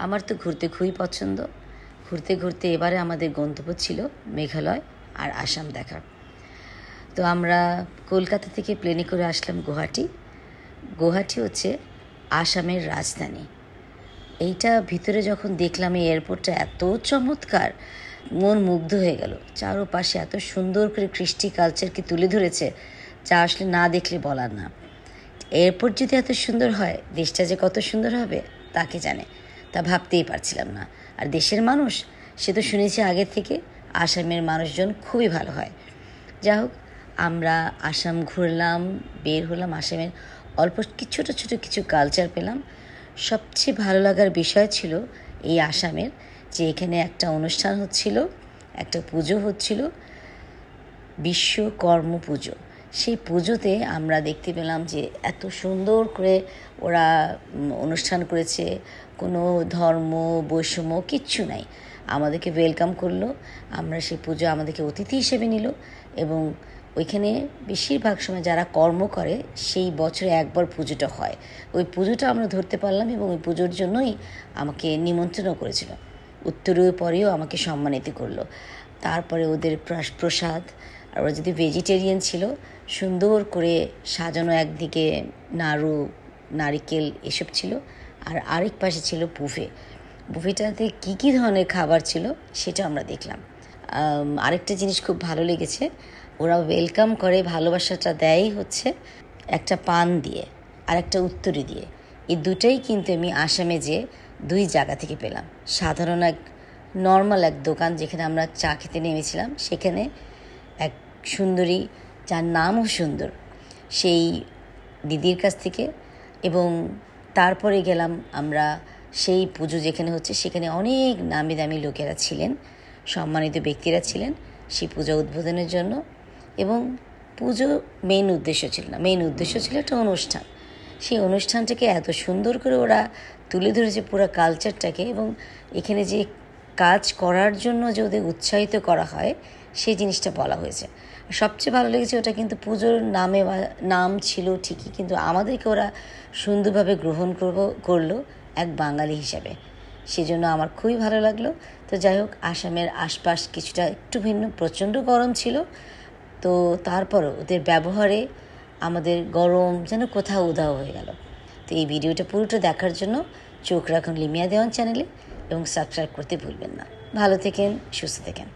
আমার তো ঘুরতে খুবই পছন্দ। ঘুরতে ঘুরতে এবারে আমাদের গন্তব্য ছিল মেঘালয় আর আসাম দেখার। তো আমরা কলকাতা থেকে প্লেনে করে আসলাম গুয়াহাটি। গুয়াহাটি হচ্ছে আসামের রাজধানী। এইটা ভিতরে যখন দেখলাম এই এয়ারপোর্টটা এত চমৎকার, মন মুগ্ধ হয়ে গেল। চারোপাশে এত সুন্দর করে কৃষ্টি কালচারকে তুলে ধরেছে, যা আসলে না দেখলে বলার না। এয়ারপোর্ট যদি এত সুন্দর হয়, দেশটা যে কত সুন্দর হবে তাকে জানে, তা ভাবতেই পারছিলাম না। আর দেশের মানুষ, সে তো শুনেছি আগে থেকে আসামের মানুষজন খুবই ভালো হয়। যা হোক, আমরা আসাম ঘুরলাম, বের হলাম। আসামের অল্প ছোটো ছোটো কিছু কালচার পেলাম। সবচেয়ে ভালো লাগার বিষয় ছিল এই আসামের যে এখানে একটা অনুষ্ঠান হচ্ছিল, একটা পুজো হচ্ছিল, বিশ্বকর্ম পুজো। সেই পুজোতে আমরা দেখতে পেলাম যে এত সুন্দর করে ওরা অনুষ্ঠান করেছে, কোনো ধর্ম বৈষম্য কিচ্ছু নাই। আমাদেরকে ওয়েলকাম করলো। আমরা সেই পুজো আমাদেরকে অতিথি হিসেবে নিল এবং ওইখানে বেশিরভাগ সময় যারা কর্ম করে সেই বছরে একবার পুজোটা হয়। ওই পুজোটা আমরা ধরতে পারলাম এবং ওই পুজোর জন্যই আমাকে নিমন্ত্রণও করেছিল। উত্তরের পরেও আমাকে সম্মানিত করলো। তারপরে ওদের প্রসাদ, আর ওরা যদি ভেজিটেরিয়ান ছিল, সুন্দর করে সাজানো, একদিকে নাড়ু, নারিকেল এসব ছিল, আর আরেক পাশে ছিল বুফেটাতে কী কী ধরনের খাবার ছিল সেটা আমরা দেখলাম। আরেকটা জিনিস খুব ভালো লেগেছে, ওরা ওয়েলকাম করে, ভালোবাসাটা দেয় হচ্ছে একটা পান দিয়ে আর একটা উত্তরি দিয়ে। এই দুটাই কিন্তু আমি আসামে যে দুই জায়গা থেকে পেলাম। সাধারণ এক নর্মাল এক দোকান যেখানে আমরা চা খেতে নেমেছিলাম, সেখানে এক সুন্দরী, যার নামও সুন্দর, সেই দিদির কাছ থেকে। এবং তারপরে গেলাম আমরা সেই পুজো যেখানে হচ্ছে, সেখানে অনেক নামি দামি লোকেরা ছিলেন, সম্মানিত ব্যক্তিরা ছিলেন সেই পূজা উদ্বোধনের জন্য। এবং পুজো মেইন উদ্দেশ্য ছিল না, মেইন উদ্দেশ্য ছিল একটা অনুষ্ঠান। সেই অনুষ্ঠানটাকে এত সুন্দর করে ওরা তুলে ধরেছে, পুরো কালচারটাকে। এবং এখানে যে কাজ করার জন্য যে ওদের উৎসাহিত করা হয় সেই জিনিসটা বলা হয়েছে। সবচেয়ে ভালো লেগেছে, ওটা কিন্তু পুজোর নাম ছিল ঠিকই, কিন্তু আমাদেরকে ওরা সুন্দরভাবে গ্রহণ করলো এক বাঙালি হিসাবে। সেজন্য আমার খুবই ভালো লাগলো। তো যাই হোক, আসামের আশপাশ কিছুটা একটু ভিন্ন, প্রচণ্ড গরম ছিল, তো তারপরও ওদের ব্যবহারে আমাদের গরম যেন কোথাও উধাও হয়ে গেল। তো এই ভিডিওটা পুরোটা দেখার জন্য চোখ রাখুন লিমিয়া দেওয়ান চ্যানেলে এবং সাবস্ক্রাইব করতে ভুলবেন না। ভালো থেকেন, সুস্থ থেকেন।